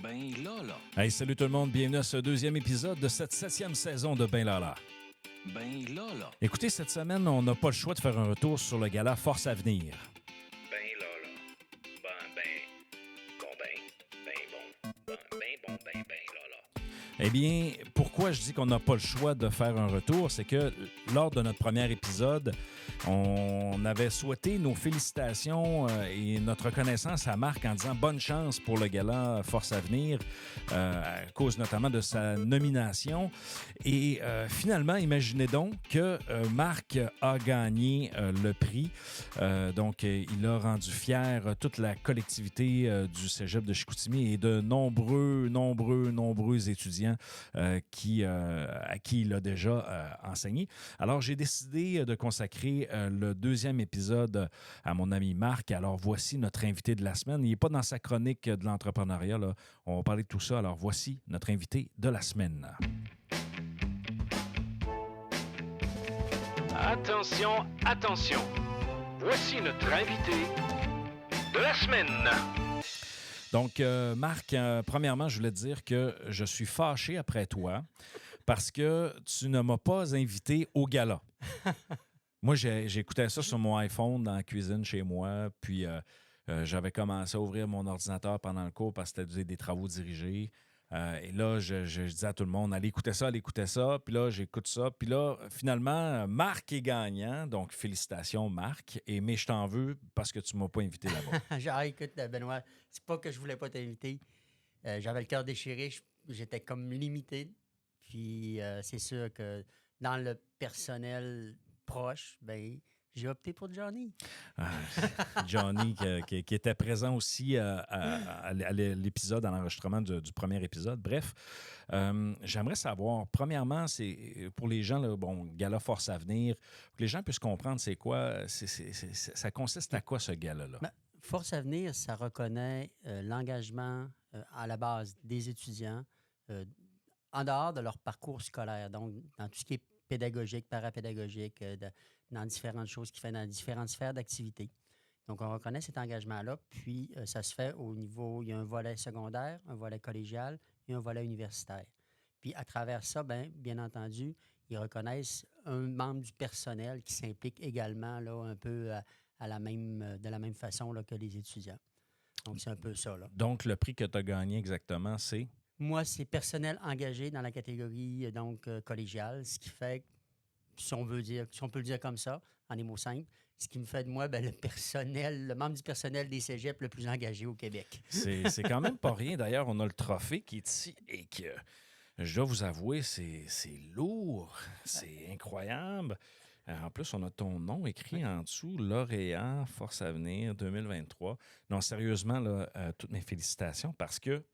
Ben Lala. Hey, salut tout le monde, bienvenue à ce deuxième épisode de cette 7e saison de Ben Lala. Ben Lala. Écoutez, cette semaine, on n'a pas le choix de faire un retour sur le gala Force à venir. Ben Lala. Ben Lala. Eh bien, pourquoi je dis qu'on n'a pas le choix de faire un retour, c'est que lors de notre premier épisode, on avait souhaité nos félicitations et notre reconnaissance à Marc en disant bonne chance pour le gala Force à venir, à cause notamment de sa nomination. Et finalement, imaginez donc que Marc a gagné le prix. Donc, il a rendu fier toute la collectivité du Cégep de Chicoutimi et de nombreux étudiants à qui il a déjà enseigné. Alors, j'ai décidé de consacrer le deuxième épisode à mon ami Marc. Alors, voici notre invité de la semaine. Il n'est pas dans sa chronique de l'entrepreneuriat, là. On va parler de tout ça. Alors, voici notre invité de la semaine. Attention, attention. Voici notre invité de la semaine. Donc, Marc, premièrement, je voulais te dire que je suis fâché après toi parce que tu ne m'as pas invité au gala. Moi, j'écoutais ça sur mon iPhone dans la cuisine chez moi, puis j'avais commencé à ouvrir mon ordinateur pendant le cours parce que c'était des travaux dirigés. Et là, je disais à tout le monde, allez écouter ça. Puis là, j'écoute ça. Puis là, finalement, Marc est gagnant. Donc, félicitations, Marc. Mais je t'en veux parce que tu ne m'as pas invité là-bas. Genre, écoute, Benoît, c'est pas que je voulais pas t'inviter. J'avais le cœur déchiré. J'étais comme limité. Puis, c'est sûr que dans le personnel proche, ben j'ai opté pour Johnny. Johnny, qui était présent aussi à l'épisode, à l'enregistrement du premier épisode. Bref, j'aimerais savoir, premièrement, c'est pour les gens, là, bon, Gala Force à venir, pour que les gens puissent comprendre c'est quoi, ça consiste à quoi ce gala-là? Ben, Force à venir, ça reconnaît l'engagement à la base des étudiants en dehors de leur parcours scolaire, donc dans tout ce qui est pédagogique, parapédagogique, dans différentes choses qui fait dans différentes sphères d'activité. Donc, on reconnaît cet engagement-là, puis ça se fait au niveau, il y a un volet secondaire, un volet collégial et un volet universitaire. Puis, à travers ça, bien entendu, ils reconnaissent un membre du personnel qui s'implique également là, un peu de la même façon là, que les étudiants. Donc, c'est un peu ça. Là. Donc, le prix que tu as gagné exactement, c'est? Moi, c'est personnel engagé dans la catégorie collégiale, ce qui fait, si on peut le dire comme ça, en des mots simples, ce qui me fait de moi le membre du personnel des cégeps le plus engagé au Québec. C'est quand même pas rien. D'ailleurs, on a le trophée qui est ici et que, je dois vous avouer, c'est lourd, c'est incroyable. En plus, on a ton nom écrit en dessous, lauréat Force à venir 2023. Non, sérieusement, là, toutes mes félicitations parce que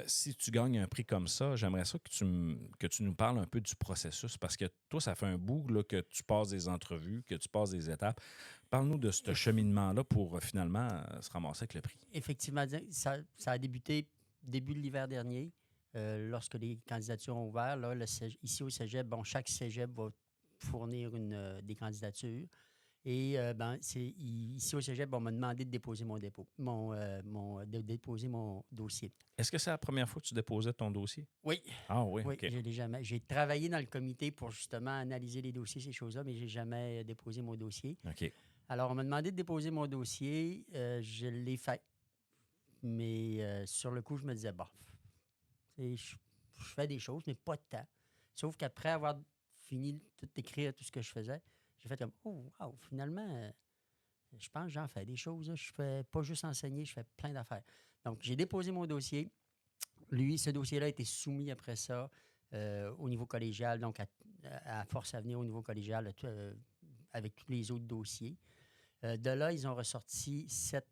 si tu gagnes un prix comme ça, j'aimerais ça que tu nous parles un peu du processus parce que toi, ça fait un bout là, que tu passes des entrevues, que tu passes des étapes. Parle-nous de ce cheminement-là pour finalement se ramasser avec le prix. Effectivement, ça a débuté début de l'hiver dernier, lorsque les candidatures ont ouvert. Là, ici au cégep, chaque cégep va fournir des candidatures. Et ici au cégep, on m'a demandé de déposer déposer mon dossier. Est-ce que c'est la première fois que tu déposais ton dossier? Oui. Ah oui, Oui, OK. j'ai travaillé dans le comité pour justement analyser les dossiers, ces choses-là, mais je n'ai jamais déposé mon dossier. OK. Alors, on m'a demandé de déposer mon dossier. Je l'ai fait. Mais sur le coup, je me disais, je fais des choses, mais pas de temps. Sauf qu'après avoir fini d'écrire tout ce que je faisais, j'ai fait comme, oh, wow, finalement, je pense que j'en fais des choses. Là. Je fais pas juste enseigner, je fais plein d'affaires. Donc, j'ai déposé mon dossier. Lui, ce dossier-là a été soumis après ça au niveau collégial, donc à Force à venir au niveau collégial avec tous les autres dossiers. De là, ils ont ressorti 7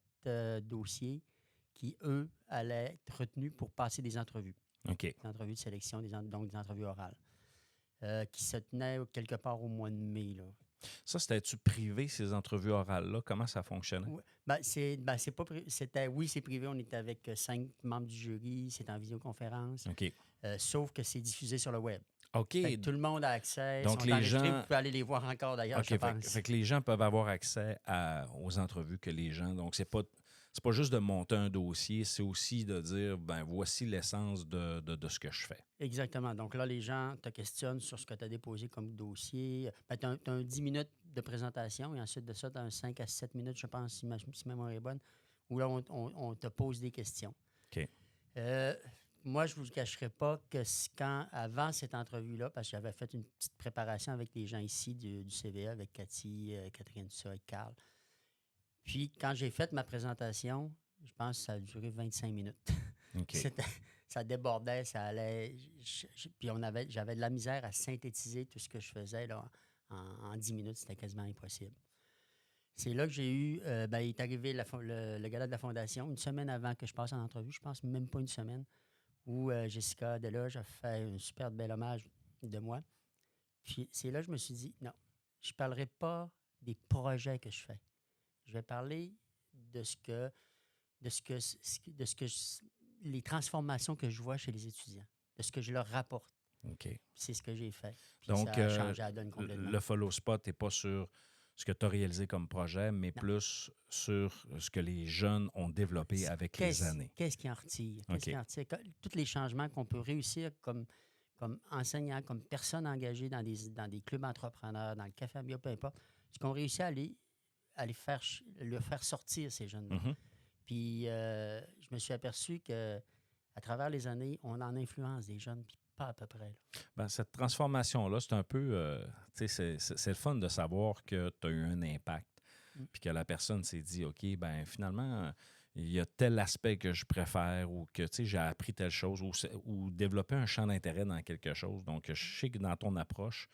dossiers qui, eux, allaient être retenus pour passer des entrevues. OK. Des entrevues de sélection, donc des entrevues orales, qui se tenaient quelque part au mois de mai. Là. Ça, c'était-tu privé, ces entrevues orales-là? Comment ça fonctionnait? Oui, c'est pas oui, c'est privé. On était avec 5 membres du jury. C'est en vidéoconférence. OK. Sauf que c'est diffusé sur le web. OK. Fait que tout le monde a accès. Donc, sont les enregistrés. gens- Vous pouvez aller les voir encore, d'ailleurs, OK. je pense. Fait que les gens peuvent avoir accès aux entrevues que les gens... Donc, c'est pas c'est pas juste de monter un dossier, c'est aussi de dire, ben voici l'essence de ce que je fais. Exactement. Donc là, les gens te questionnent sur ce que tu as déposé comme dossier. Ben, tu as un 10 minutes de présentation et ensuite de ça, tu as un 5 à 7 minutes, je pense, si ma mémoire est bonne, où là, on te pose des questions. OK. Moi, je ne vous le cacherai pas que avant cette entrevue-là, parce que j'avais fait une petite préparation avec les gens ici du CVA, avec Cathy, Catherine Dussa et Carl. Puis, quand j'ai fait ma présentation, je pense que ça a duré 25 minutes. OK. Ça débordait, ça allait. Puis j'avais de la misère à synthétiser tout ce que je faisais là, en 10 minutes. C'était quasiment impossible. C'est là que j'ai eu. Il est arrivé le gala de la Fondation, une semaine avant que je passe en entrevue, je pense même pas une semaine, où Jessica Deloge a fait un super bel hommage de moi. Puis c'est là que je me suis dit, non, je ne parlerai pas des projets que je fais. Je vais parler de les transformations que je vois chez les étudiants, de ce que je leur rapporte. OK. C'est ce que j'ai fait. Puis Donc, ça a changé la donne complètement. le follow spot n'est pas sur ce que tu as réalisé comme projet, mais Non. plus sur ce que les jeunes ont développé avec les années. Qu'est-ce qui en retire? OK. Qu'est-ce qui en retire? Tous les changements qu'on peut réussir comme enseignant, comme personne engagée dans des clubs entrepreneurs, dans le café Ambia, peu importe, ce qu'on réussit à le faire sortir, ces jeunes-là. Mhm. Puis je me suis aperçu que à travers les années, on en influence des jeunes, puis pas à peu près. Là. Ben, cette transformation-là, c'est un peu... c'est le fun de savoir que tu as eu un impact, puis que la personne s'est dit, OK, ben finalement, il y a tel aspect que je préfère ou que j'ai appris telle chose ou développer un champ d'intérêt dans quelque chose. Donc, je sais que dans ton approche,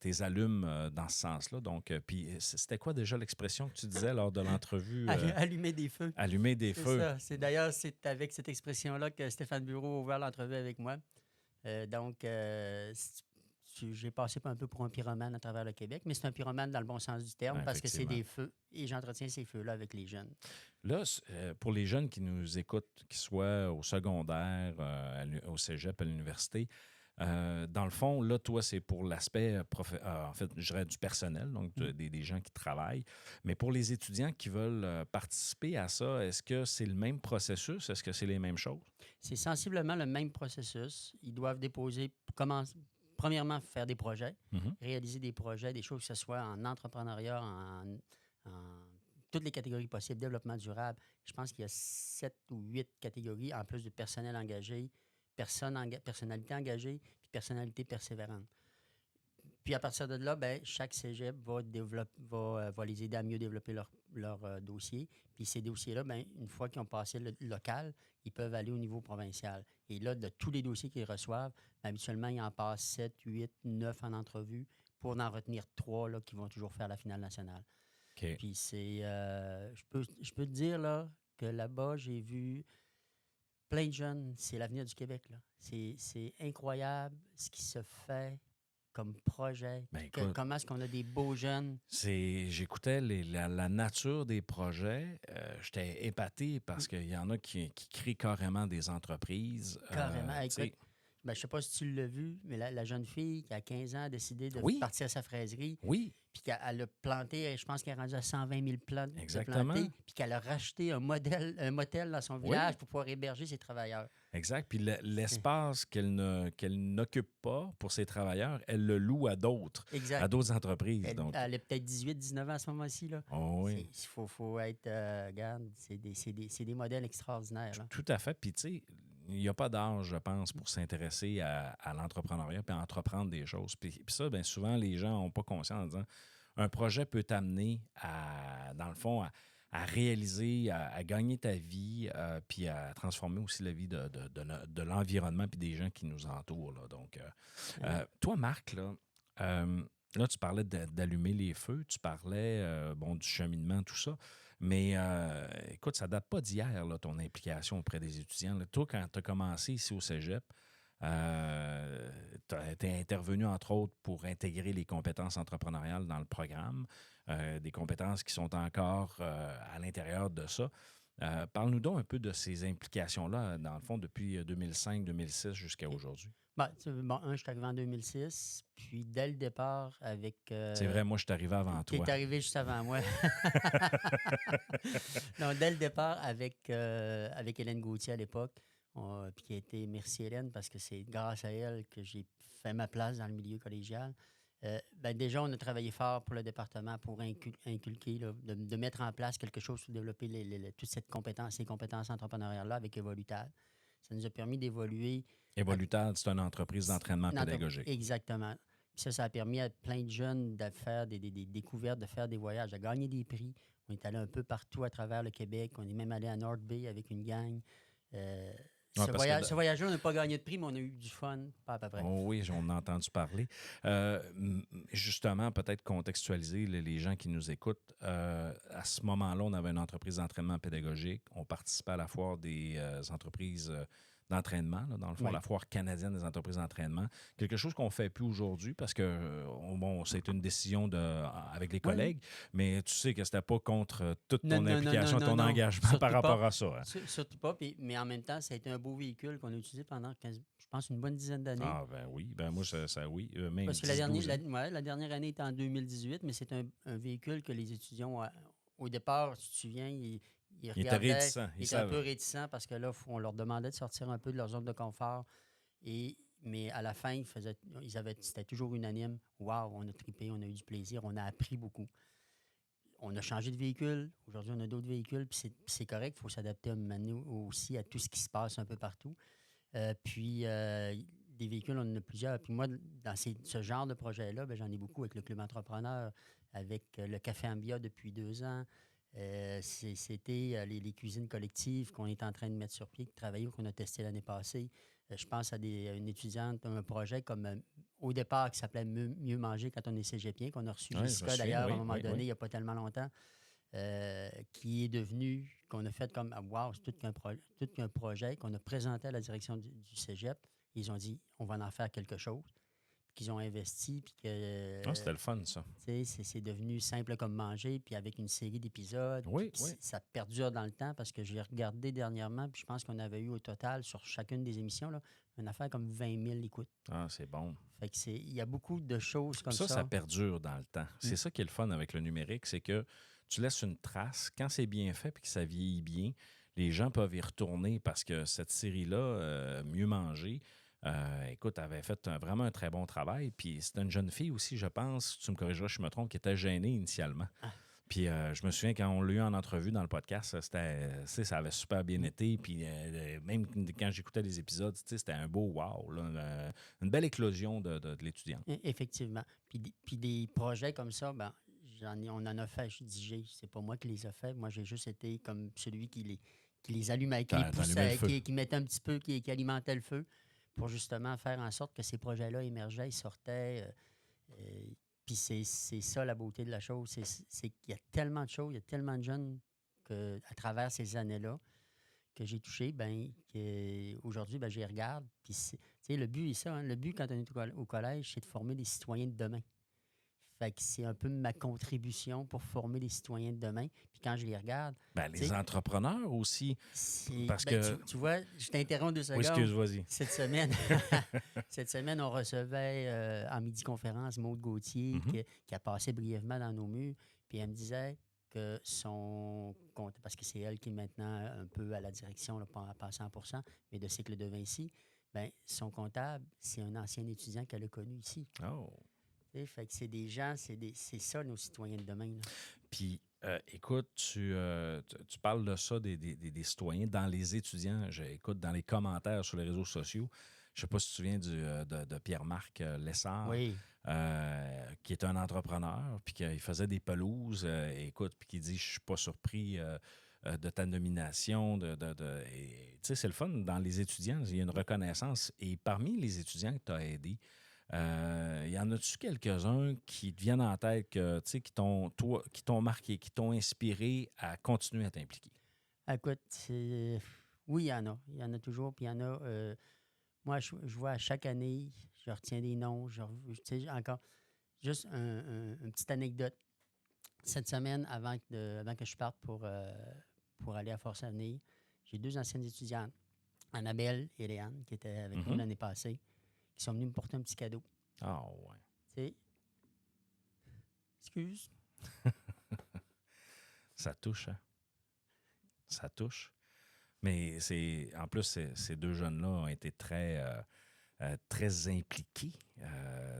tes allumes dans ce sens-là. Donc, puis c'était quoi déjà l'expression que tu disais lors de l'entrevue? Allumer des feux. Allumer des feux. Ça. D'ailleurs, c'est avec cette expression-là que Stéphane Bureau a ouvert l'entrevue avec moi. J'ai passé un peu pour un pyromane à travers le Québec, mais c'est un pyromane dans le bon sens du terme parce que c'est des feux et j'entretiens ces feux-là avec les jeunes. Là, pour les jeunes qui nous écoutent, qu'ils soient au secondaire, au cégep, à l'université, dans le fond, là, toi, c'est pour l'aspect, en fait, je dirais du personnel, donc des gens qui travaillent. Mais pour les étudiants qui veulent participer à ça, est-ce que c'est le même processus? Est-ce que c'est les mêmes choses? C'est sensiblement le même processus. Ils doivent déposer, premièrement, faire des projets, réaliser des projets, des choses que ce soit en entrepreneuriat, en toutes les catégories possibles, développement durable. Je pense qu'il y a 7 ou 8 catégories, en plus de personnel engagé, personnalité engagée, puis personnalité persévérante. Puis à partir de là, chaque cégep va les aider à mieux développer leur dossier. Puis ces dossiers-là, une fois qu'ils ont passé le local, ils peuvent aller au niveau provincial. Et là, de tous les dossiers qu'ils reçoivent, habituellement, ils en passent 7, 8, 9 en entrevue pour en retenir 3 là, qui vont toujours faire la finale nationale. OK. Puis c'est... je peux te dire là, que là-bas, j'ai vu plein de jeunes. C'est l'avenir du Québec. Là. C'est incroyable ce qui se fait comme projet. Comment est-ce qu'on a des beaux jeunes? J'écoutais la nature des projets. J'étais épaté parce qu'il y en a qui créent carrément des entreprises. Carrément. Écoute, je ne sais pas si tu l'as vu, mais la jeune fille qui a 15 ans a décidé de partir à sa fraiserie. Oui. Puis qu'elle a planté, je pense qu'elle est rendue à 120 000 plantes. Exactement. Puis qu'elle a racheté un motel dans son village pour pouvoir héberger ses travailleurs. Exact. Puis l'espace qu'elle n'occupe pas pour ses travailleurs, elle le loue à d'autres, à d'autres entreprises. Elle a peut-être 18, 19 ans à ce moment-ci. Là. Oh, oui. Il faut être... regarde, c'est des modèles extraordinaires. Là. Tout à fait. Puis, tu sais, il n'y a pas d'âge, je pense, pour s'intéresser à l'entrepreneuriat et à entreprendre des choses. Puis ça, bien souvent, les gens n'ont pas conscience en disant un projet peut t'amener dans le fond, à réaliser, à gagner ta vie, puis à transformer aussi la vie de l'environnement puis des gens qui nous entourent. Là. Donc, toi, Marc, là, tu parlais d'allumer les feux, tu parlais du cheminement, tout ça. Mais écoute, ça ne date pas d'hier, là, ton implication auprès des étudiants. Là. Toi, quand tu as commencé ici au Cégep, tu été intervenu, entre autres, pour intégrer les compétences entrepreneuriales dans le programme, des compétences qui sont encore à l'intérieur de ça. Parle-nous donc un peu de ces implications-là, dans le fond, depuis 2005-2006 jusqu'à aujourd'hui. Je suis arrivé en 2006, puis dès le départ avec... C'est vrai, moi, je suis arrivé avant Tu toi. es arrivé juste avant moi. Non, dès le départ avec Hélène Gauthier à l'époque, puis qui a été... Merci Hélène, parce que c'est grâce à elle que j'ai fait ma place dans le milieu collégial. Déjà, on a travaillé fort pour le département pour inculquer, là, de mettre en place quelque chose pour développer toute ces compétences entrepreneuriales-là avec Evolutal. Ça nous a permis d'évoluer. Evolutal, c'est une entreprise d'entraînement pédagogique. Exactement. Puis ça a permis à plein de jeunes de faire des découvertes, de faire des voyages, de gagner des prix. On est allé un peu partout à travers le Québec. On est même allé à North Bay avec une gang. Ce voyage-là, on n'a pas gagné de prix, mais on a eu du fun, pas à peu près. Oh oui, on a entendu parler. Justement, peut-être contextualiser les gens qui nous écoutent. À ce moment-là, on avait une entreprise d'entraînement pédagogique. On participait à la foire des entreprises d'entraînement, là, dans le fond, la foire canadienne des entreprises d'entraînement. Quelque chose qu'on ne fait plus aujourd'hui parce que, c'est une décision avec les collègues, mais tu sais que c'était pas contre toute ton implication, ton engagement par rapport à ça. Hein. Surtout pas, mais en même temps, ça a été un beau véhicule qu'on a utilisé pendant, je pense, une bonne dizaine d'années. Ah, ben oui. Ben moi, ça oui. Même parce que la dernière année était en 2018, mais c'est un véhicule que les étudiants, au départ, si tu te souviens, ils étaient réticents. Ils étaient un peu réticents parce que là, on leur demandait de sortir un peu de leur zone de confort. Mais à la fin, c'était toujours unanime. Wow, on a trippé, on a eu du plaisir, on a appris beaucoup. On a changé de véhicule. Aujourd'hui, on a d'autres véhicules. Puis c'est correct, il faut s'adapter aussi à tout ce qui se passe un peu partout. Des véhicules, on en a plusieurs. Puis moi, dans ce genre de projet-là, j'en ai beaucoup avec le Club Entrepreneur, avec le Café Ambia depuis 2 ans. C'était les cuisines collectives qu'on est en train de mettre sur pied, qu'on a testé l'année passée. Je pense à une étudiante, un projet comme au départ qui s'appelait Mieux manger quand on est cégepien, qu'on a reçu Jessica d'ailleurs à un moment donné, il n'y a pas tellement longtemps, qui est devenu, qu'on a fait comme wow, c'est tout qu'un projet qu'on a présenté à la direction du cégep. Ils ont dit on va en faire quelque chose. Qu'ils ont investi. Puis que, c'était le fun, ça. C'est devenu simple comme manger, puis avec une série d'épisodes. Oui. Ça perdure dans le temps parce que j'ai regardé dernièrement, puis je pense qu'on avait eu au total sur chacune des émissions, là, une affaire comme 20 000 écoutes. Ah, c'est bon. Fait que il y a beaucoup de choses comme ça. Ça perdure dans le temps. C'est ça qui est le fun avec le numérique, c'est que tu laisses une trace. Quand c'est bien fait puis que ça vieillit bien, les gens peuvent y retourner parce que cette série-là, Mieux manger, écoute, elle avait fait vraiment un très bon travail. Puis c'est une jeune fille aussi, je pense, tu me corrigeras si je me trompe, qui était gênée initialement. Puis je me souviens, quand on l'a eu en entrevue dans le podcast, ça avait super bien été. Puis même quand j'écoutais les épisodes, c'était un beau wow, là, une belle éclosion de l'étudiante. Effectivement. Puis des projets comme ça, on en a fait, je dis, c'est pas moi qui les a fait. Moi, j'ai juste été comme celui qui les allumait, qui les poussait, qui mettait un petit peu, qui alimentait le feu, pour justement faire en sorte que ces projets-là émergeaient, ils sortaient. Puis c'est ça la beauté de la chose. C'est qu'il y a tellement de choses, il y a tellement de jeunes à travers ces années-là que j'ai touchés, qu'aujourd'hui, j'y regarde. Puis le but est ça. Hein, le but, quand on est au collège, c'est de former des citoyens de demain. Fait que c'est un peu ma contribution pour former les citoyens de demain. Puis quand je les regarde... les entrepreneurs aussi. Parce que... Tu vois, je t'interromps 2 secondes. Oui, excuse, vas-y. Cette semaine, on recevait en midi-conférence Maude Gauthier qui a passé brièvement dans nos murs. Puis elle me disait que son compte, parce que c'est elle qui est maintenant un peu à la direction, là, pas à 100%, mais de Cycle de Vinci, son comptable, c'est un ancien étudiant qu'elle a connu ici. Oh! Fait que c'est des gens, c'est ça nos citoyens de demain. Là. Puis, écoute, tu parles de ça, des citoyens, dans les étudiants. Écoute, dans les commentaires sur les réseaux sociaux, je ne sais pas si tu te souviens de Pierre-Marc Lessard, qui est un entrepreneur, puis qu'il faisait des pelouses, écoute, puis qui dit « Je ne suis pas surpris de ta nomination. » Tu sais, c'est le fun. Dans les étudiants, il y a une reconnaissance. Et parmi les étudiants que tu as aidés, y en a-tu quelques-uns qui te viennent en tête, qui t'ont marqué, qui t'ont inspiré à continuer à t'impliquer? Écoute, oui, il y en a. Il y en a toujours. Puis il y en a. Moi, je vois à chaque année, je retiens des noms. Encore, juste une petite anecdote. Cette semaine, avant que je parte pour pour aller à Force Avenir. J'ai 2 anciennes étudiantes, Annabelle et Léane, qui étaient avec nous Mhm. l'année passée, qui sont venues me porter un petit cadeau. Ah, ouais. Tu sais, excuse. Ça touche, hein? Ça touche. Mais en plus, ces deux jeunes-là ont été très impliqués. Tu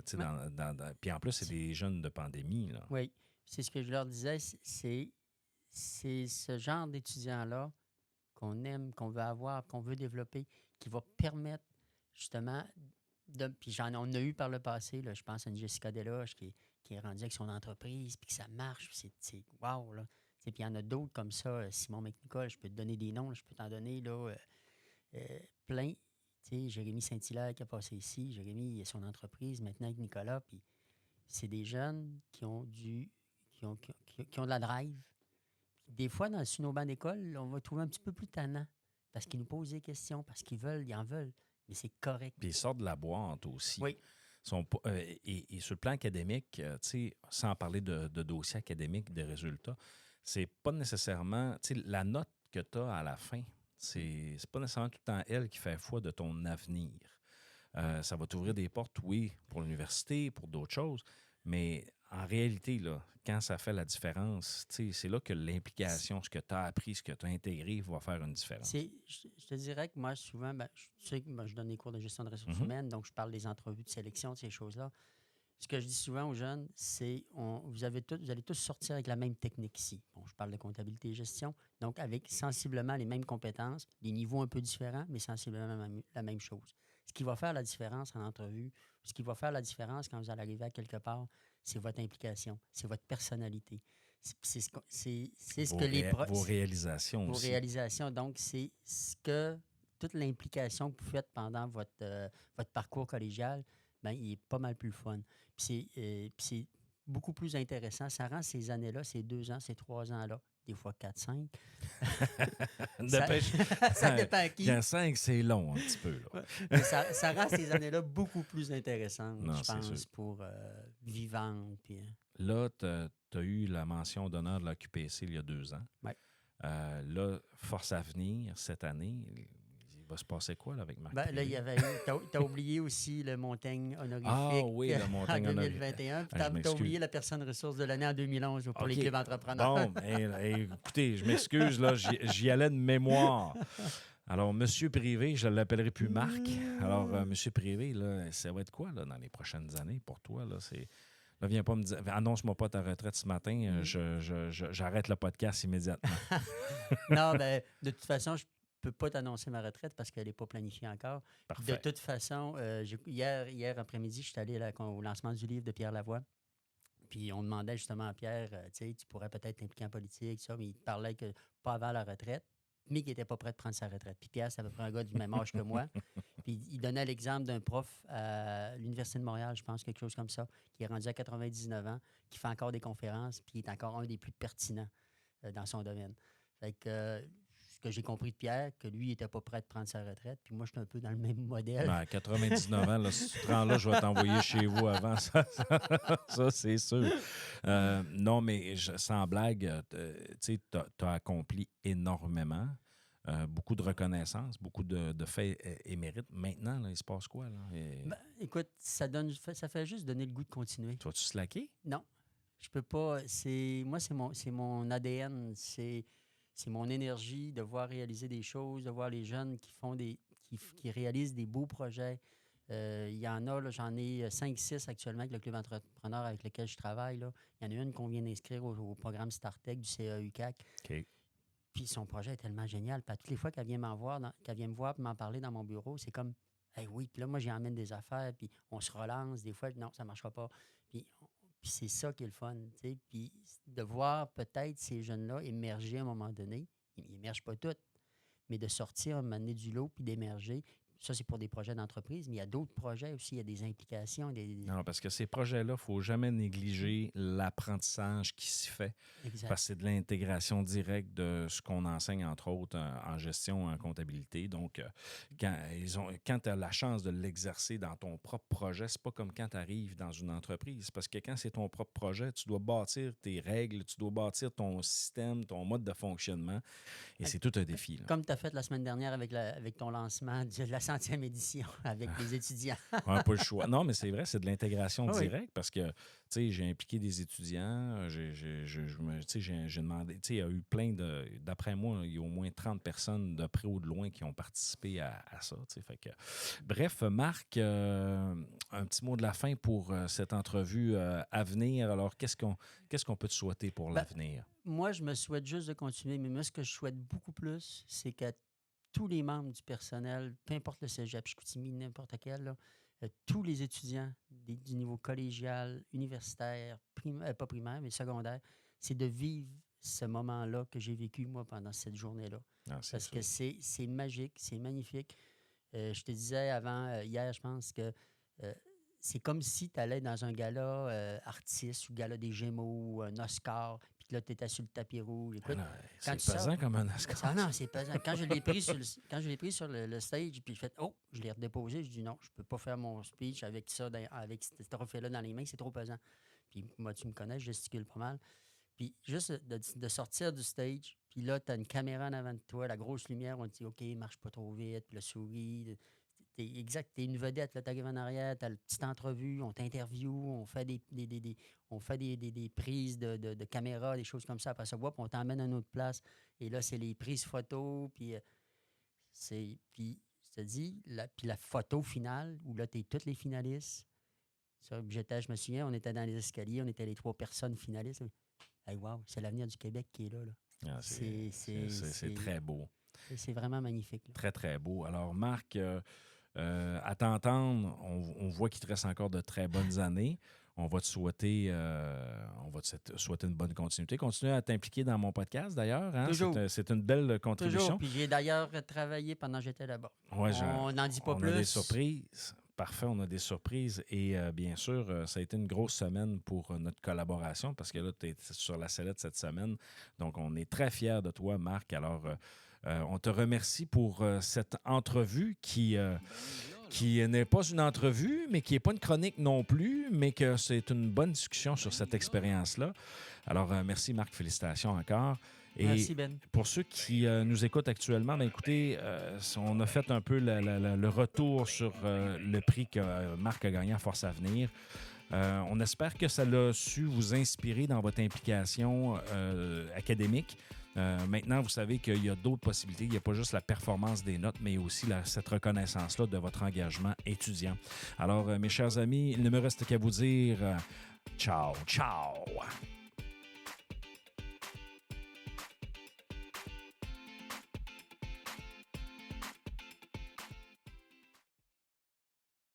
sais, Ouais. puis en plus, c'est des jeunes de pandémie, là. Oui, c'est ce que je leur disais, c'est ce genre d'étudiants-là qu'on aime, qu'on veut avoir, qu'on veut développer, qui va permettre justement puis on a eu par le passé, là, je pense à une Jessica Deloche qui est rendue avec son entreprise, puis que ça marche, puis c'est wow, là. Tu sais, puis il y en a d'autres comme ça, Simon McNicol, je peux te donner des noms, là, je peux t'en donner là, plein. Tu sais, Jérémy Saint-Hilaire qui a passé ici, Jérémy, il a son entreprise maintenant avec Nicolas, puis c'est des jeunes qui ont qui ont de la drive. Des fois, sur nos bancs d'école, on va trouver un petit peu plus tannant parce qu'ils nous posent des questions, parce ils en veulent, mais c'est correct. Puis ils sortent de la boîte aussi. Oui, Et sur le plan académique, tu sais, sans parler de dossier académique, de résultats, c'est pas nécessairement, tu sais, la note que tu as à la fin, c'est pas nécessairement tout le temps elle qui fait foi de ton avenir. Ça va t'ouvrir des portes, oui, pour l'université, pour d'autres choses, mais en réalité, là, quand ça fait la différence, tu sais, c'est là que l'implication, ce que tu as appris, ce que tu as intégré, va faire une différence. je te dirais que moi, souvent, tu sais que moi, je donne des cours de gestion de ressources Mhm. humaines, donc je parle des entrevues de sélection, de ces choses-là. Ce que je dis souvent aux jeunes, c'est vous allez tous sortir avec la même technique ici. Bon, je parle de comptabilité et gestion, donc avec sensiblement les mêmes compétences, des niveaux un peu différents, mais sensiblement la même chose. Ce qui va faire la différence en entrevue, ce qui va faire la différence quand vous allez arriver à quelque part, c'est votre implication, c'est votre personnalité. C'est ce que Vos réalisations vos aussi. réalisations. Donc, c'est ce que toute l'implication que vous faites pendant votre parcours collégial, ben, il est pas mal plus fun. Puis c'est beaucoup plus intéressant. Ça rend ces années-là, ces 2 ans, ces 3 ans-là, des fois 4, 5. Dépêche. Ça dépend à qui. Quand 5, c'est long un petit peu. Là. Ouais. Mais ça rend ces années-là beaucoup plus intéressantes, Non, je c'est pense, sûr. pour vivantes. Puis, Là, tu as eu la mention d'honneur de la QPC il y a 2 ans. Ouais. Là, Force Avenir, cette année, il va se passer quoi là, avec Marc ben, là, Privé? il y avait eu. T'as oublié aussi le Montaigne honorifique Ah oui, le Montaigne en honorifique. 2021. Puis Ah, je t'as m'excuse. oublié la personne ressource de l'année en 2011 pour les OK. clubs entrepreneurs. Bon, écoutez, je m'excuse, là, j'y allais de mémoire. Alors, Monsieur Privé, je ne l'appellerai plus Marc. Alors, Monsieur Privé, là, ça va être quoi là, dans les prochaines années pour toi? Là, viens pas me dire, annonce-moi pas ta retraite ce matin, j'arrête le podcast immédiatement. Non, ben, de toute façon, je peux pas t'annoncer ma retraite parce qu'elle n'est pas planifiée encore. Parfait. De toute façon, hier après-midi, je suis allé au lancement du livre de Pierre Lavoie. Puis on demandait justement à Pierre, tu sais, tu pourrais peut-être t'impliquer en politique, ça, mais il parlait que pas avant la retraite, mais qu'il n'était pas prêt de prendre sa retraite. Puis Pierre, c'est à peu près un gars du même âge que moi. Puis il donnait l'exemple d'un prof à l'Université de Montréal, je pense, quelque chose comme ça, qui est rendu à 99 ans, qui fait encore des conférences, puis il est encore un des plus pertinents dans son domaine. Fait que ce que j'ai compris de Pierre, que lui, il n'était pas prêt de prendre sa retraite, puis moi, je suis un peu dans le même modèle. À 99 ans, là, si tu te rends là, je vais t'envoyer chez vous avant ça. Ça, c'est sûr. Non, mais sans blague, tu as accompli énormément. Beaucoup de reconnaissance, beaucoup de faits et mérites. Maintenant, là, il se passe quoi? Là? Ben, écoute, ça fait juste donner le goût de continuer. Tu vas-tu slacker? Non, je peux pas. Moi, c'est mon ADN, c'est mon énergie de voir réaliser des choses, de voir les jeunes qui réalisent des beaux projets. Il y en a, là, j'en ai 5-6 actuellement avec le club entrepreneur avec lequel je travaille. Là. Il y en a une qu'on vient d'inscrire au programme StarTech du CAUCAC. OK. Puis son projet est tellement génial. Puis à toutes les fois qu'elle vient me voir et m'en parler dans mon bureau, c'est comme, hey, oui, puis là, moi, j'y emmène des affaires, puis on se relance. Des fois, non, ça ne marchera pas. Puis c'est ça qui est le fun, tu sais. Puis de voir peut-être ces jeunes-là émerger à un moment donné, ils n'émergent pas tous, mais de sortir, m'amener du lot, puis d'émerger. Ça, c'est pour des projets d'entreprise, mais il y a d'autres projets aussi, il y a des implications. Non, parce que ces projets-là, il ne faut jamais négliger l'apprentissage qui s'y fait. Exact. Parce que c'est de l'intégration directe de ce qu'on enseigne, entre autres, en gestion, en comptabilité. Donc, quand tu as la chance de l'exercer dans ton propre projet, c'est pas comme quand tu arrives dans une entreprise. Parce que quand c'est ton propre projet, tu dois bâtir tes règles, tu dois bâtir ton système, ton mode de fonctionnement. Et c'est tout un défi. Là. Comme tu as fait la semaine dernière avec ton lancement de la 100e édition avec les étudiants. Pas le choix. Non, mais c'est vrai, c'est de l'intégration Oui. directe parce que, tu sais, j'ai impliqué des étudiants, j'ai demandé, tu sais, il y a eu plein de, d'après moi, il y a au moins 30 personnes de près ou de loin qui ont participé à ça, tu sais, fait que, bref, Marc, un petit mot de la fin pour cette entrevue à venir. Alors, qu'est-ce qu'on peut te souhaiter pour l'avenir? Moi, je me souhaite juste de continuer, mais moi, ce que je souhaite beaucoup plus, c'est que tous les membres du personnel, peu importe le cégep, Chicoutimi, n'importe quel, là, tous les étudiants du niveau collégial, universitaire, pas primaire, mais secondaire, c'est de vivre ce moment-là que j'ai vécu, moi, pendant cette journée-là. Ah, Parce que c'est magique, c'est magnifique. Je te disais avant, hier, je pense que c'est comme si tu allais dans un gala artiste ou gala des Gémeaux ou un Oscar, puis là, tu étais sur le tapis rouge. Écoute, c'est tu pesant sors- comme un Oscar. Ah non, c'est pesant. Quand je l'ai pris sur le stage, puis j'ai fait « Oh! » Je l'ai redéposé. Je dis « Non, je peux pas faire mon speech avec ça, avec ce trophée-là dans les mains, c'est trop pesant. » Puis moi, tu me connais, je gesticule pas mal. Puis juste de sortir du stage, puis là, tu as une caméra en avant de toi, la grosse lumière, on te dit « OK, marche pas trop vite », puis le souris. T'es une vedette, tu arrives en arrière, tu as une petite entrevue, on t'interviewe, on fait des prises de caméra, des choses comme ça. Après ça, puis on t'emmène à une autre place. Et là, c'est les prises photos, puis puis je te dis, puis la photo finale, où là, tu es tous les finalistes. Ça, je me souviens, on était dans les escaliers, on était les 3 personnes finalistes. Hey, wow, c'est l'avenir du Québec qui est là. Ah, c'est très beau. C'est vraiment magnifique. Là. Très, très beau. Alors, Marc, à t'entendre, on voit qu'il te reste encore de très bonnes années. On va te souhaiter une bonne continuité. Continue à t'impliquer dans mon podcast, d'ailleurs. Hein? Toujours. C'est une belle contribution. Toujours. Puis j'ai d'ailleurs travaillé pendant que j'étais là-bas. Ouais, on n'en dit pas on plus. a des surprises. Parfait, on a des surprises. Et bien sûr, ça a été une grosse semaine pour notre collaboration parce que là, tu es sur la sellette cette semaine. Donc, on est très fiers de toi, Marc. Alors, on te remercie pour cette entrevue qui n'est pas une entrevue, mais qui n'est pas une chronique non plus, mais que c'est une bonne discussion sur cette expérience-là. Alors, merci Marc, félicitations encore. Et merci Ben. pour ceux qui nous écoutent actuellement, bien, écoutez, on a fait un peu le retour sur le prix que Marc a gagné à Force Avenir. On espère que ça l'a su vous inspirer dans votre implication académique. Maintenant, vous savez qu'il y a d'autres possibilités. Il n'y a pas juste la performance des notes, mais aussi cette reconnaissance-là de votre engagement étudiant. Alors, mes chers amis, il ne me reste qu'à vous dire ciao, ciao!